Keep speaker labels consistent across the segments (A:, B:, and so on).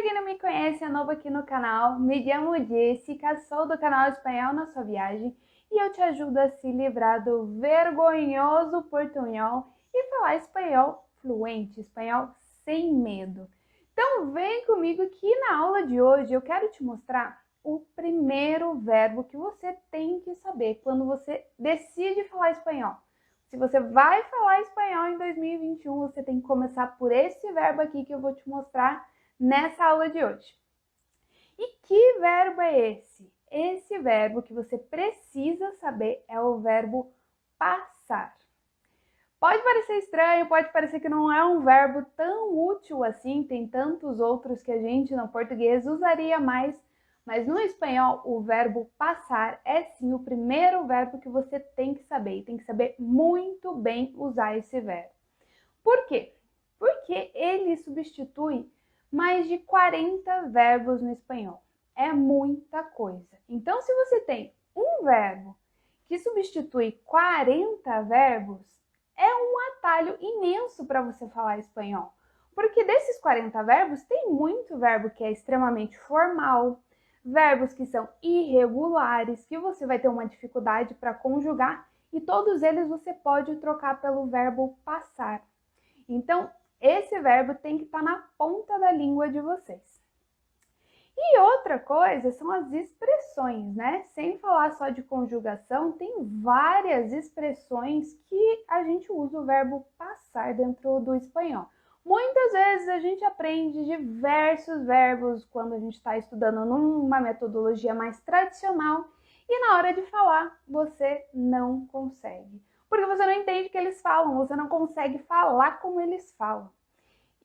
A: Para quem não me conhece, é novo aqui no canal, me chamo Jéssica, sou do canal Espanhol na Sua Viagem e eu te ajudo a se livrar do vergonhoso portunhol e falar espanhol fluente, espanhol sem medo. Então vem comigo que na aula de hoje eu quero te mostrar o primeiro verbo que você tem que saber quando você decide falar espanhol. Se você vai falar espanhol em 2021, você tem que começar por esse verbo aqui que eu vou te mostrar nessa aula de hoje. E que verbo é esse? Esse verbo que você precisa saber é o verbo passar. Pode parecer estranho, pode parecer que não é um verbo tão útil assim, tem tantos outros que a gente no português usaria mais, mas no espanhol o verbo passar é sim o primeiro verbo que você tem que saber, e tem que saber muito bem usar esse verbo. Por quê? Porque ele substitui mais de 40 verbos no espanhol. É muita coisa. Então, se você tem um verbo que substitui 40 verbos, é um atalho imenso para você falar espanhol. Porque desses 40 verbos, tem muito verbo que é extremamente formal, verbos que são irregulares, que você vai ter uma dificuldade para conjugar, e todos eles você pode trocar pelo verbo passar. Então, esse verbo tem que estar na ponta da língua de vocês. E outra coisa são as expressões, né? Sem falar só de conjugação, tem várias expressões que a gente usa o verbo passar dentro do espanhol. Muitas vezes a gente aprende diversos verbos quando a gente está estudando numa metodologia mais tradicional e na hora de falar você não consegue. Porque você não entende o que eles falam, você não consegue falar como eles falam.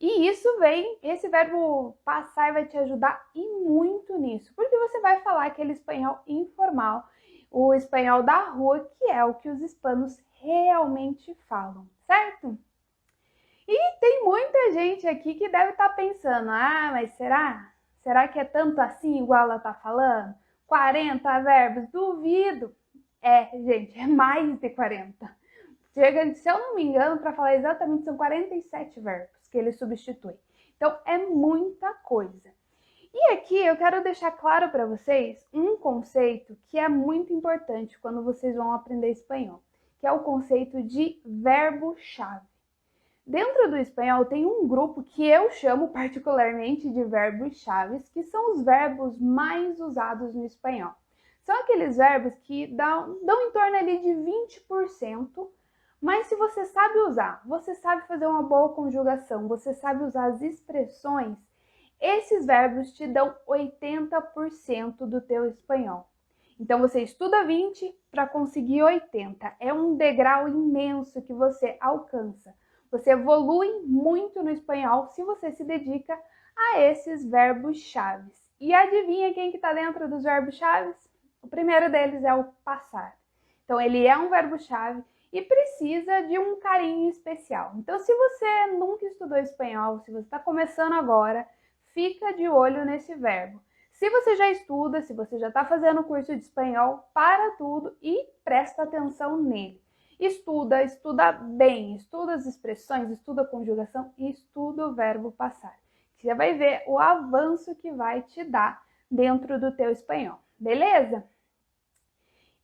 A: E esse verbo passar vai te ajudar e muito nisso, porque você vai falar aquele espanhol informal, o espanhol da rua, que é o que os hispanos realmente falam, certo? E tem muita gente aqui que deve estar pensando, mas será? Será que é tanto assim igual ela está falando? 40 verbos? Duvido! Gente, é mais de 40. Chega, se eu não me engano, para falar exatamente, são 47 verbos que ele substitui. Então, é muita coisa. E aqui eu quero deixar claro para vocês um conceito que é muito importante quando vocês vão aprender espanhol, que é o conceito de verbo-chave. Dentro do espanhol tem um grupo que eu chamo particularmente de verbos-chaves, que são os verbos mais usados no espanhol. São aqueles verbos que dão em torno ali de 20%, mas se você sabe usar, você sabe fazer uma boa conjugação, você sabe usar as expressões, esses verbos te dão 80% do teu espanhol. Então você estuda 20 para conseguir 80. É um degrau imenso que você alcança. Você evolui muito no espanhol se você se dedica a esses verbos-chave. E adivinha quem que está dentro dos verbos-chave? O primeiro deles é o passar. Então ele é um verbo-chave e precisa de um carinho especial. Então, se você nunca estudou espanhol, se você está começando agora, fica de olho nesse verbo. Se você já estuda, se você já está fazendo o curso de espanhol, para tudo e presta atenção nele. Estuda bem, estuda as expressões, estuda a conjugação e estuda o verbo passar. Você vai ver o avanço que vai te dar dentro do teu espanhol, beleza?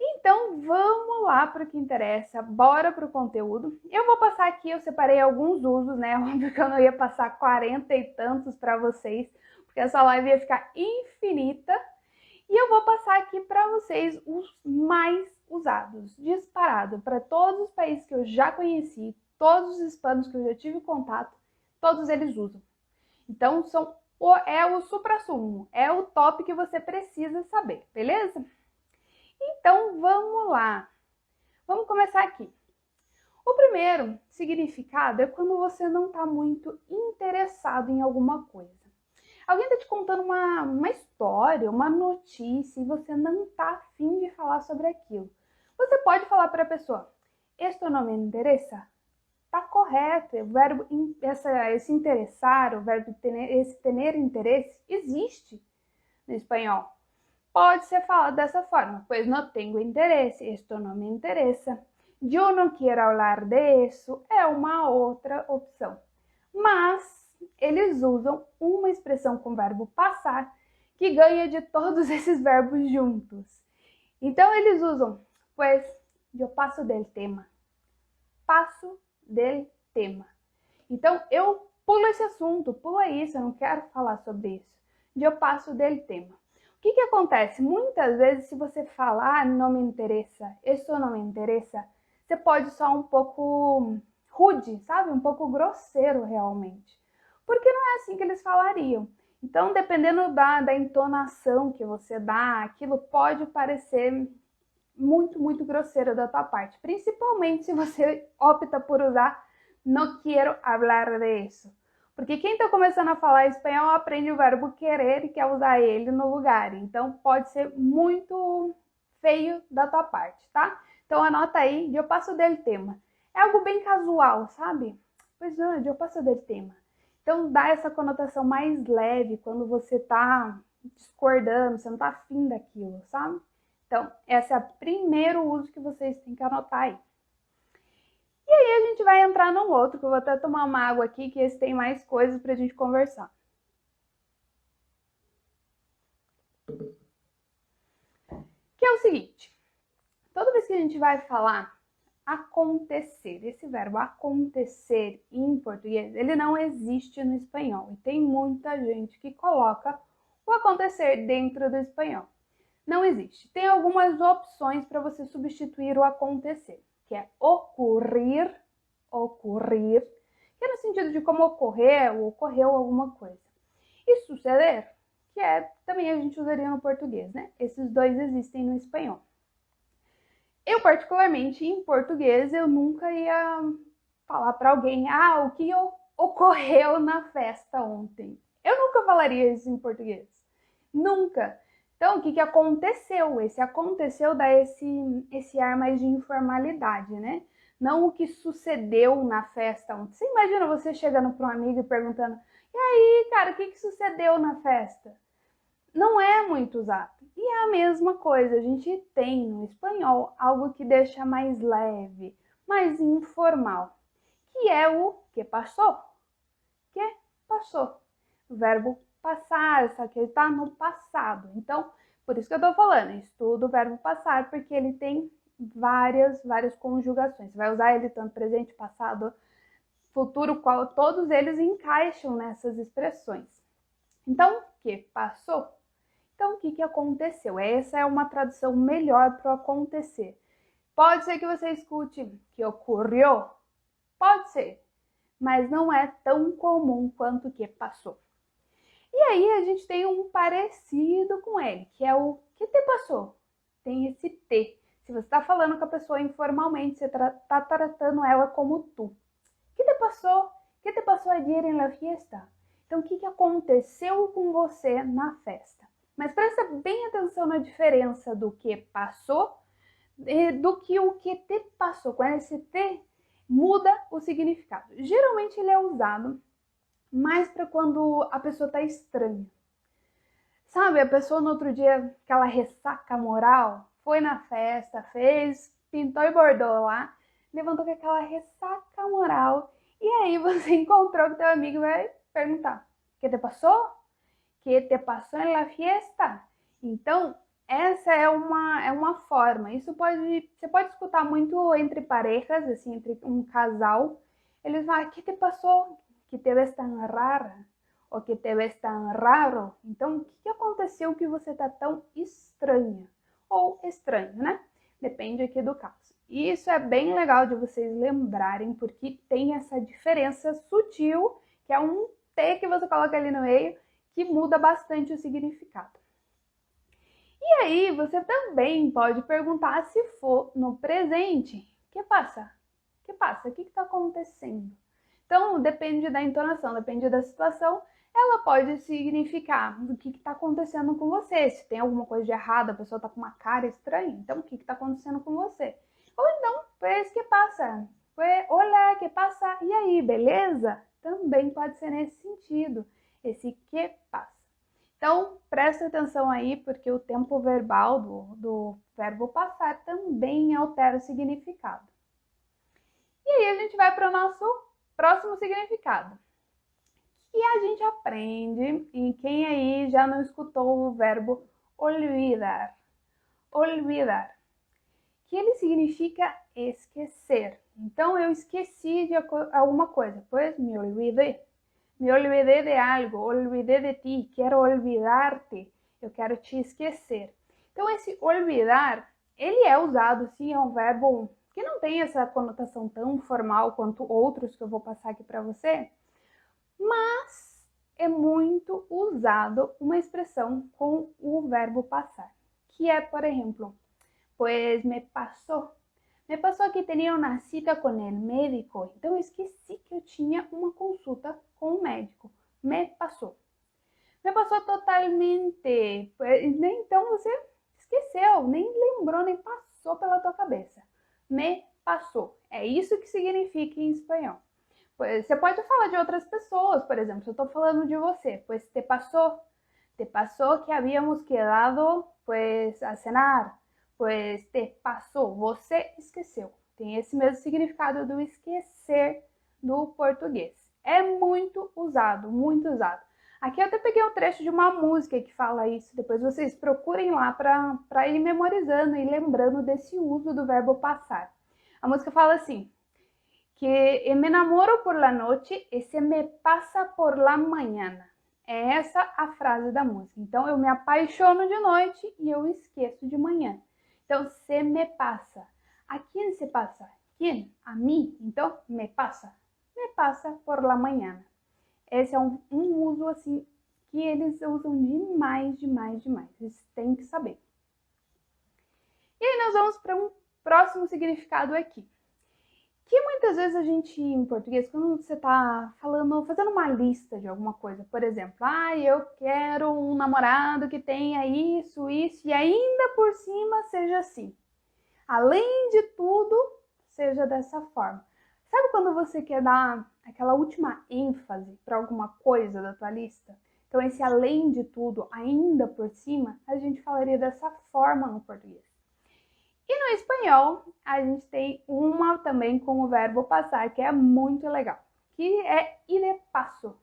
A: Então, vamos lá para o que interessa, bora para o conteúdo. Eu vou passar aqui, eu separei alguns usos, né? Óbvio que eu não ia passar 40 e tantos para vocês, porque essa live ia ficar infinita. E eu vou passar aqui para vocês os mais usados, disparado, para todos os países que eu já conheci, todos os hispanos que eu já tive contato, todos eles usam. Então, é o suprassumo, é o top que você precisa saber, beleza? Então, vamos lá. Vamos começar aqui. O primeiro significado é quando você não está muito interessado em alguma coisa. Alguém está te contando uma história, uma notícia, e você não está afim de falar sobre aquilo. Você pode falar para a pessoa, esto não me interessa? Está correto, o verbo esse interessar, o verbo esse ter interesse, existe no espanhol. Pode ser falado dessa forma, pues no tengo interesse, esto no me interesa, yo no quiero hablar de eso, é uma outra opção. Mas eles usam uma expressão com o verbo passar que ganha de todos esses verbos juntos. Então, eles usam, pues, eu passo del tema. Passo del tema. Então, eu pulo esse assunto, pula isso, eu não quero falar sobre isso. Eu passo del tema. O que acontece? Muitas vezes, se você falar, não me interessa, isso não me interessa, você pode soar um pouco rude, sabe? Um pouco grosseiro, realmente. Porque não é assim que eles falariam. Então, dependendo da entonação que você dá, aquilo pode parecer muito grosseiro da tua parte. Principalmente se você opta por usar no quiero hablar de eso. Porque quem está começando a falar espanhol aprende o verbo querer e quer usar ele no lugar. Então, pode ser muito feio da tua parte, tá? Então, anota aí, eu passo del tema. É algo bem casual, sabe? Pois não, eu passo del tema. Então, dá essa conotação mais leve quando você tá discordando, você não tá afim daquilo, sabe? Então, esse é o primeiro uso que vocês têm que anotar aí. E aí a gente vai entrar num outro, que eu vou até tomar uma água aqui, que esse tem mais coisas pra gente conversar. Que é o seguinte, toda vez que a gente vai falar acontecer, esse verbo acontecer em português, ele não existe no espanhol. E tem muita gente que coloca o acontecer dentro do espanhol. Não existe. Tem algumas opções para você substituir o acontecer, que é ocorrer, que é no sentido de como ocorrer ou ocorreu alguma coisa. E suceder, que também a gente usaria no português, né? Esses dois existem no espanhol. Eu, particularmente, em português, eu nunca ia falar para alguém, o que ocorreu na festa ontem. Eu nunca falaria isso em português. Nunca. Então, o que aconteceu? Esse aconteceu dá esse ar mais de informalidade, né? Não o que sucedeu na festa ontem. Você imagina você chegando para um amigo e perguntando, e aí, cara, o que sucedeu na festa? Não é muito usado. E é a mesma coisa, a gente tem no espanhol algo que deixa mais leve, mais informal, que é o que passou. Que passou. O verbo passar, só que ele está no passado. Então, por isso que eu estou falando, estuda o verbo passar, porque ele tem várias conjugações. Você vai usar ele tanto presente, passado, futuro, qual todos eles encaixam nessas expressões. Então, que passou? Então, o que aconteceu? Essa é uma tradução melhor para o acontecer. Pode ser que você escute que ocorreu, pode ser, mas não é tão comum quanto que passou. E aí a gente tem um parecido com ele, que é o que te passou? Tem esse te. Se você está falando com a pessoa informalmente, você está tratando ela como tu. Que te passou? Que te passou ayer en la fiesta? Então, o que aconteceu com você na festa? Mas presta bem atenção na diferença do que passou do que o que te passou. Com esse te, muda o significado. Geralmente ele é usado mais para quando a pessoa está estranha. Sabe, a pessoa no outro dia, aquela ressaca moral, foi na festa, pintou e bordou lá, levantou com aquela ressaca moral, e aí você encontrou com teu amigo e vai perguntar, que te passou? Que te passou en la fiesta? Então, essa é uma forma. Isso você pode escutar muito entre parejas, assim, entre um casal. Eles falam, que te passou? Que te ves tão rara? Ou que te ves tão raro? Então, o que aconteceu que você tá tão estranha? Ou estranho, né? Depende aqui do caso. E isso é bem legal de vocês lembrarem, porque tem essa diferença sutil, que é um T que você coloca ali no meio, que muda bastante o significado. E aí, você também pode perguntar se for no presente. Que passa? Que passa? O que está acontecendo? Então, depende da entonação, depende da situação, ela pode significar o que está acontecendo com você. Se tem alguma coisa de errado, a pessoa está com uma cara estranha, então o que está acontecendo com você? Ou então, pues, que passa? Pues, olá, que passa? E aí, beleza? Também pode ser nesse sentido. Esse que passa. Então, presta atenção aí, porque o tempo verbal do verbo passar também altera o significado. E aí a gente vai para o nosso próximo significado, E a gente aprende, e quem aí já não escutou o verbo olvidar? Olvidar, que ele significa esquecer. Então, eu esqueci de alguma coisa, pois me olvidé. Me olvidé de algo, olvidé de ti, quero olvidar-te, eu quero te esquecer. Então, esse olvidar, ele é usado, sim, é um verbo que não tem essa conotação tão formal quanto outros que eu vou passar aqui para você, mas é muito usado uma expressão com o verbo passar, que é, por exemplo, pues me passou. Me passou que tinha uma cita com o médico, então eu esqueci que eu tinha uma consulta com o médico. Me passou. Me passou totalmente. Então você esqueceu, nem lembrou, nem passou pela tua cabeça. Me passou. É isso que significa em espanhol. Você pode falar de outras pessoas, por exemplo, se eu estou falando de você, pues te passou que habíamos quedado pues a cenar, pues te passou, você esqueceu. Tem esse mesmo significado do esquecer do português. É muito usado, muito usado. Aqui eu até peguei um trecho de uma música que fala isso, depois vocês procurem lá para ir memorizando e lembrando desse uso do verbo passar. A música fala assim, que me enamoro por la noche e se me passa por la mañana. É essa a frase da música. Então, eu me apaixono de noite e eu esqueço de manhã. Então, se me passa. A quem se passa? Quem? A mim. Então, me passa. Me passa por la mañana. Esse é um uso, assim, que eles usam demais, demais, demais. Vocês têm que saber. E aí, nós vamos para um próximo significado aqui. Que muitas vezes a gente, em português, quando você está falando, fazendo uma lista de alguma coisa, por exemplo, eu quero um namorado que tenha isso, isso, e ainda por cima seja assim. Além de tudo, seja dessa forma. Sabe quando você quer dar aquela última ênfase para alguma coisa da tua lista? Então, esse além de tudo, ainda por cima, a gente falaria dessa forma no português. E no espanhol, a gente tem uma também com o verbo passar, que é muito legal, que é ir de passo.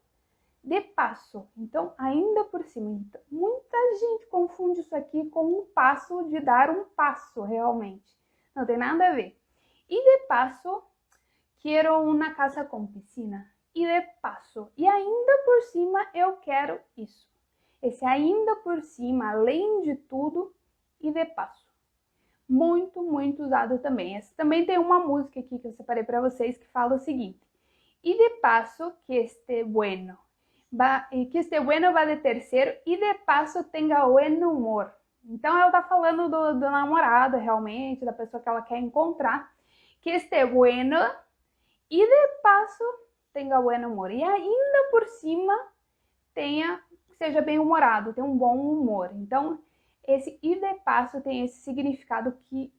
A: De passo. Então, ainda por cima. Então, muita gente confunde isso aqui com um passo de dar um passo, realmente. Não tem nada a ver. E de passo, quero uma casa com piscina. E de passo. E ainda por cima, eu quero isso. Esse ainda por cima, além de tudo, e de passo. Muito, muito usado também. Essa também tem uma música aqui que eu separei para vocês que fala o seguinte. E de passo que este bueno va de terceiro e de passo tenga buen humor. Então ela tá falando do namorado realmente, da pessoa que ela quer encontrar. Que este bueno e de passo tenga buen humor. E ainda por cima seja bem humorado, tenha um bom humor. Então esse ir de passo tem esse significado que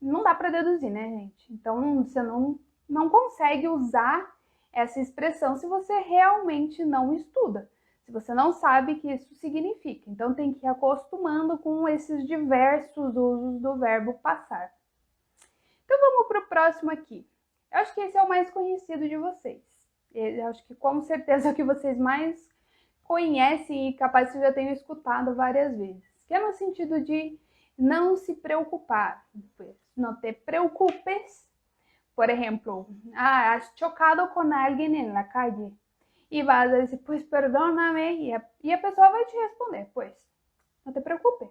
A: não dá para deduzir, né, gente? Então, você não consegue usar essa expressão se você realmente não estuda, se você não sabe o que isso significa. Então, tem que ir acostumando com esses diversos usos do verbo passar. Então, vamos para o próximo aqui. Eu acho que esse é o mais conhecido de vocês. Eu acho que com certeza é o que vocês mais conhecem e capaz que já tenham escutado várias vezes. Que é no sentido de não se preocupar. No te preocupes. Por ejemplo, has chocado com alguém en la calle. E vas a dizer, pues perdóname. E a pessoa vai te responder, pues, não te preocupes.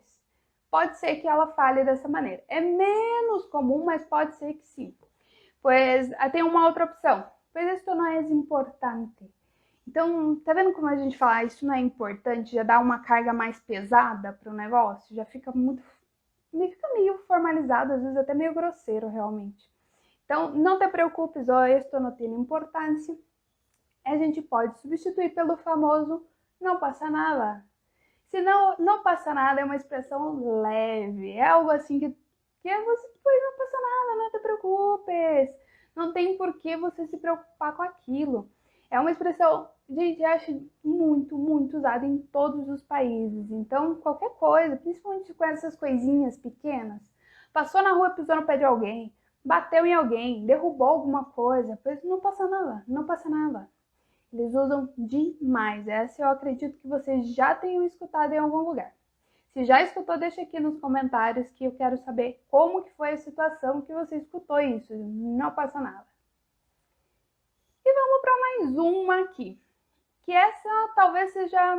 A: Pode ser que ela fale dessa maneira. É menos comum, mas pode ser que sim. Pues, tem uma outra opção. Pues esto não é importante. Então, tá vendo como a gente fala, isso não é importante, já dá uma carga mais pesada para o negócio, já fica meio formalizado, às vezes até meio grosseiro realmente. Então, não te preocupes, esto não tem importância. A gente pode substituir pelo famoso não passa nada. Se não passa nada é uma expressão leve, é algo assim que você, pois não passa nada, não te preocupes. Não tem por que você se preocupar com aquilo. É uma expressão, gente, acho muito, muito usada em todos os países. Então, qualquer coisa, principalmente com essas coisinhas pequenas, passou na rua, pisou no pé de alguém, bateu em alguém, derrubou alguma coisa, pois não passa nada, não passa nada. Eles usam demais. Essa eu acredito que vocês já tenham escutado em algum lugar. Se já escutou, deixa aqui nos comentários que eu quero saber como que foi a situação que você escutou isso. Não passa nada. E vamos para mais uma aqui. Que essa talvez seja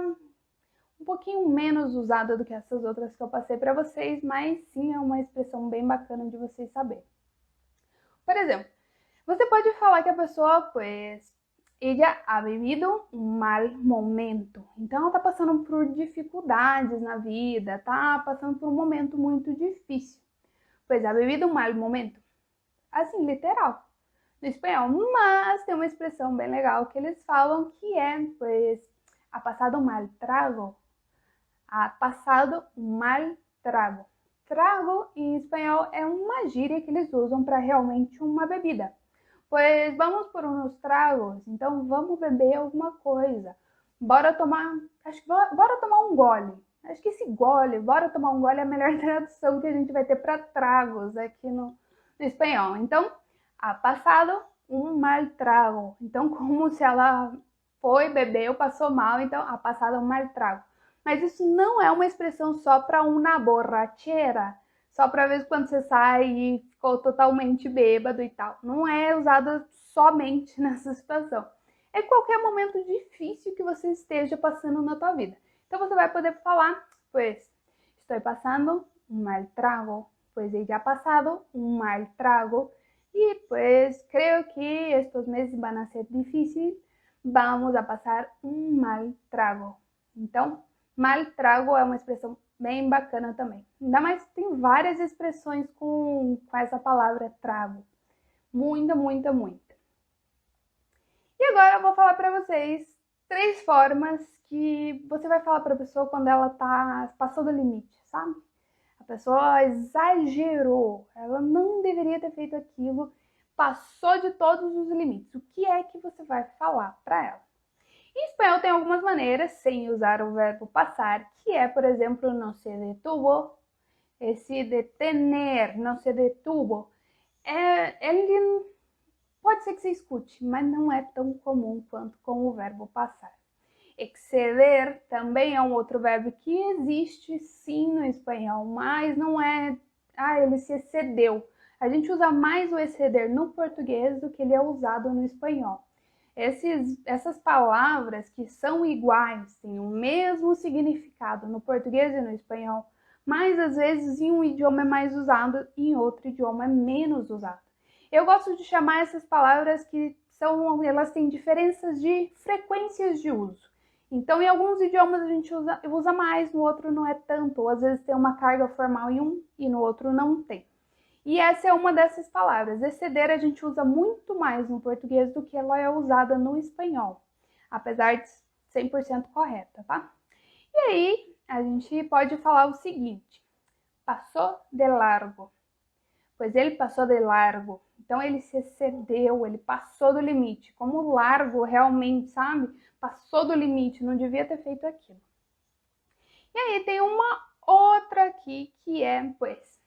A: um pouquinho menos usada do que essas outras que eu passei para vocês, mas sim é uma expressão bem bacana de vocês saberem. Por exemplo, você pode falar que a pessoa, pues, ella ha vivido um mal momento. Então, ela está passando por dificuldades na vida, está passando por um momento muito difícil. Pues, ha vivido um mal momento. Assim, literal, no espanhol. Mas tem uma expressão bem legal que eles falam que é, pues, ha pasado um mal trago. Ha pasado um mal trago. Trago, em espanhol, é uma gíria que eles usam para realmente uma bebida. Pois vamos por uns tragos, então vamos beber alguma coisa. Bora tomar, bora tomar um gole. Acho que esse gole, bora tomar um gole é a melhor tradução que a gente vai ter para tragos aqui no espanhol. Então, ha passado um mal trago. Então, como se ela foi, bebeu, passou mal, então ha passado um mal trago. Mas isso não é uma expressão só para uma borrachera, só para ver quando você sai e ficou totalmente bêbado e tal. Não é usada somente nessa situação. É qualquer momento difícil que você esteja passando na tua vida. Então você vai poder falar, pues, estou passando um mal trago, pues ella ha pasado um mal trago e pues creo que estos meses van a ser difíceis, vamos a passar um mal trago. Então, mal trago é uma expressão bem bacana também. Ainda mais tem várias expressões com essa palavra trago. Muita, muita, muita. E agora eu vou falar para vocês 3 formas que você vai falar para a pessoa quando ela passou do limite, sabe? A pessoa exagerou, ela não deveria ter feito aquilo, passou de todos os limites. O que é que você vai falar para ela? Em espanhol tem algumas maneiras sem usar o verbo passar, que é, por exemplo, não se detuvo, esse detener, não se detuvo. Ele pode ser que você escute, mas não é tão comum quanto com o verbo passar. Exceder também é um outro verbo que existe sim no espanhol, mas não é, ele se excedeu. A gente usa mais o exceder no português do que ele é usado no espanhol. Essas palavras que são iguais, têm o mesmo significado no português e no espanhol, mas às vezes em um idioma é mais usado e em outro idioma é menos usado. Eu gosto de chamar essas palavras que elas têm diferenças de frequências de uso. Então, em alguns idiomas a gente usa mais, no outro não é tanto, ou às vezes tem uma carga formal em um e no outro não tem. E essa é uma dessas palavras. Exceder a gente usa muito mais no português do que ela é usada no espanhol, apesar de 100% correta, tá? E aí, a gente pode falar o seguinte, passou de largo. Pois ele passou de largo. Então, ele se excedeu, ele passou do limite. Como largo realmente, sabe? Passou do limite, não devia ter feito aquilo. E aí, tem uma outra aqui que é, pues,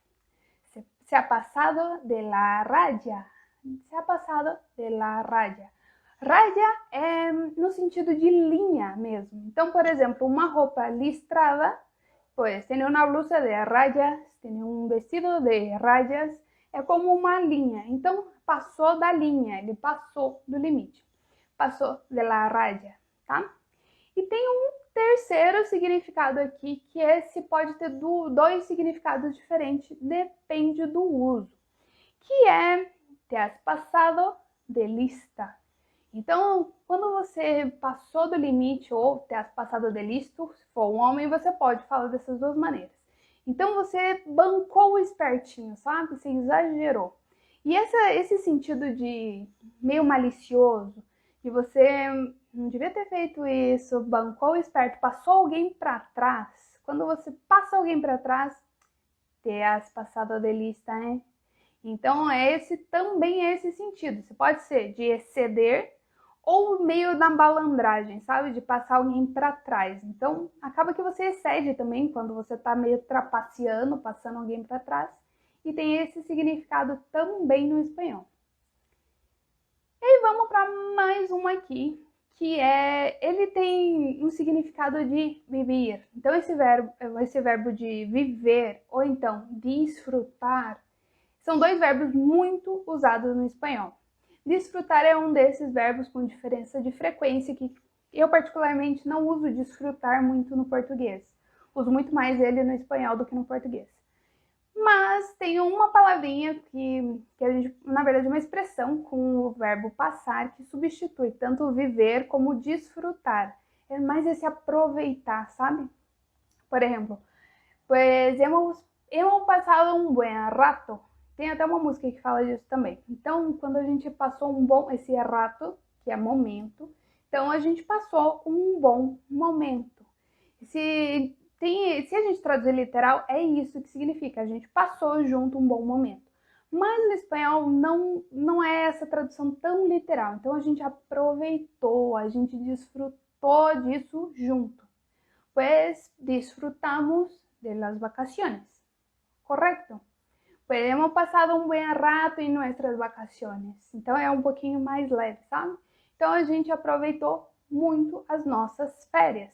A: se ha pasado de la raya. Se ha pasado de la raya. Raya é no sentido de linha mesmo. Então, por exemplo, uma roupa listrada, pues tem uma blusa de rayas, tem um vestido de rayas, é como uma linha. Então, passou da linha, ele passou do limite. Passou de la raya, tá? E tem um terceiro significado aqui, que esse pode ter 2 significados diferentes, depende do uso, que é te has pasado de lista. Então, quando você passou do limite ou te has passado de listo, se for um homem, você pode falar dessas 2 maneiras. Então, você bancou o espertinho, sabe? Você exagerou. E esse sentido de meio malicioso, de você não devia ter feito isso, bancou o esperto, passou alguém para trás. Quando você passa alguém para trás, te has passado de lista, hein? Então, também é esse sentido. Você pode ser de exceder ou meio na balandragem, sabe? De passar alguém para trás. Então, acaba que você excede também quando você está meio trapaceando, passando alguém para trás. E tem esse significado também no espanhol. E vamos para mais uma aqui, ele tem um significado de vivir. Então esse verbo de viver ou então desfrutar são dois verbos muito usados no espanhol. Desfrutar é um desses verbos com diferença de frequência que eu particularmente não uso desfrutar muito no português. Uso muito mais ele no espanhol do que no português. Mas tem uma palavrinha que a gente, na verdade, uma expressão com o verbo passar que substitui tanto viver como desfrutar. É mais esse aproveitar, sabe? Por exemplo, pues hemos pasado un buen rato. Tem até uma música que fala disso também. Então, quando a gente passou esse rato, que é momento, então a gente passou um bom momento. Se a gente traduzir literal, é isso que significa. A gente passou junto um bom momento. Mas no espanhol não é essa tradução tão literal. Então a gente aproveitou, a gente desfrutou disso junto. Pues disfrutamos de las vacaciones. Correto? Pues hemos pasado um buen rato em nossas vacaciones. Então é um pouquinho mais leve, sabe? Então a gente aproveitou muito as nossas férias.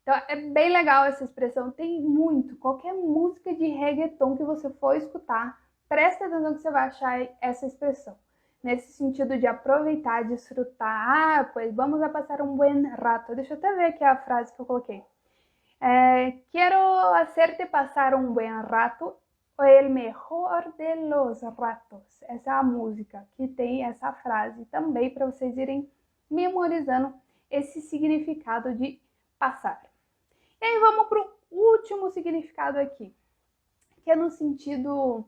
A: Então é bem legal essa expressão, tem muito. Qualquer música de reggaeton que você for escutar, presta atenção que você vai achar essa expressão. Nesse sentido de aproveitar, desfrutar. Ah, pues vamos a passar um buen rato. Deixa eu até ver aqui a frase que eu coloquei. Quero hacerte passar um buen rato, el mejor de los ratos. Essa é a música que tem essa frase também para vocês irem memorizando esse significado de passar. E aí vamos para o último significado aqui, que é no sentido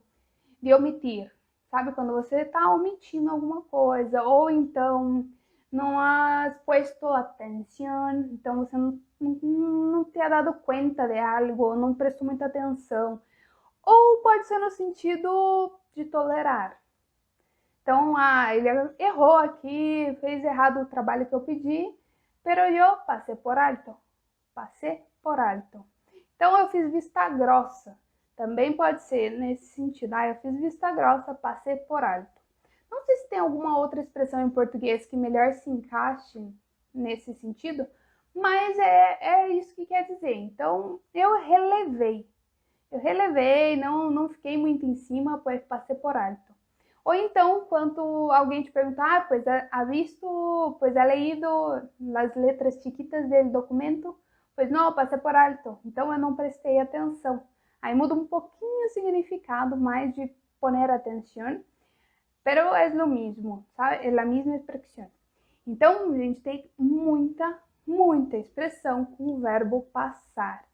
A: de omitir. Sabe quando você está omitindo alguma coisa, ou então não has puesto atenção, então você não tenha dado conta de algo, não prestou muita atenção. Ou pode ser no sentido de tolerar. Então, ele errou aqui, fez errado o trabalho que eu pedi, pero eu passei por alto. Passei por alto. Então, eu fiz vista grossa. Também pode ser nesse sentido. Eu fiz vista grossa, passei por alto. Não sei se tem alguma outra expressão em português que melhor se encaixe nesse sentido, mas é isso que quer dizer. Então, eu relevei. Não fiquei muito em cima, pois passei por alto. Ou então, quando alguém te perguntar, pues ha visto, pues ha leído as letras chiquitas do documento, pues não, passei por alto. Então, eu não prestei atenção. Aí muda um pouquinho o significado, mais de poner atenção, pero é o mesmo, sabe? É a mesma expressão. Então, a gente tem muita expressão com o verbo passar.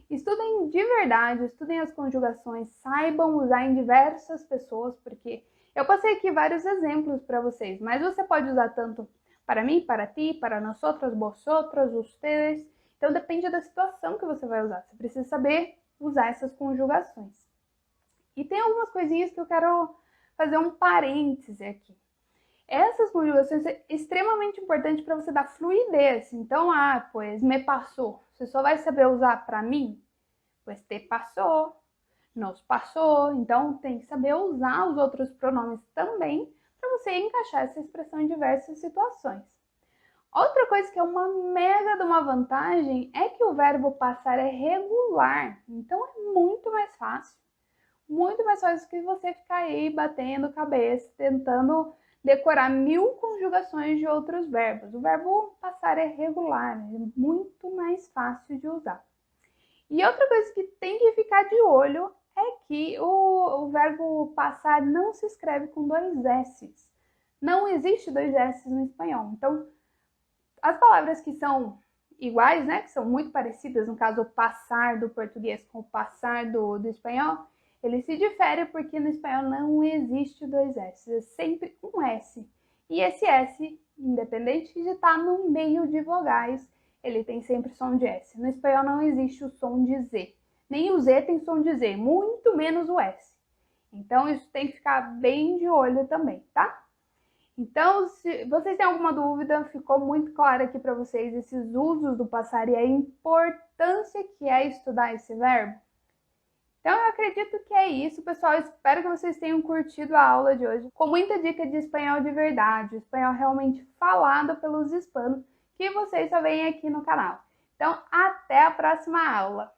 A: Estudem de verdade, estudem as conjugações, saibam usar em diversas pessoas, porque eu passei aqui vários exemplos para vocês, mas você pode usar tanto para mim, para ti, para nosotros, vosotros, ustedes. Então depende da situação que você vai usar. Você precisa saber usar essas conjugações. E tem algumas coisinhas que eu quero fazer um parêntese aqui. Essas conjugações são extremamente importantes para você dar fluidez. Então, pues me passou. Você só vai saber usar para mim, pues te passou, nos passou. Então, tem que saber usar os outros pronomes também para você encaixar essa expressão em diversas situações. Outra coisa que é uma mega de uma vantagem é que o verbo passar é regular. Então, é muito mais fácil que você ficar aí batendo cabeça, tentando decorar 1000 conjugações de outros verbos. O verbo passar é regular, é muito mais fácil de usar. E outra coisa que tem que ficar de olho é que o verbo passar não se escreve com 2 S's. Não existe 2 S's no espanhol. Então, as palavras que são iguais, né, que são muito parecidas, no caso o passar do português com o passar do espanhol, ele se difere porque no espanhol não existe 2 S, é sempre um S. E esse S, independente de estar no meio de vogais, ele tem sempre som de S. No espanhol não existe o som de Z. Nem o Z tem som de Z, muito menos o S. Então isso tem que ficar bem de olho também, tá? Então, se vocês têm alguma dúvida, ficou muito claro aqui para vocês esses usos do passar e a importância que é estudar esse verbo? Então, eu acredito que é isso, pessoal. Espero que vocês tenham curtido a aula de hoje, com muita dica de espanhol de verdade, espanhol realmente falado pelos hispanos, que vocês só veem aqui no canal. Então, até a próxima aula!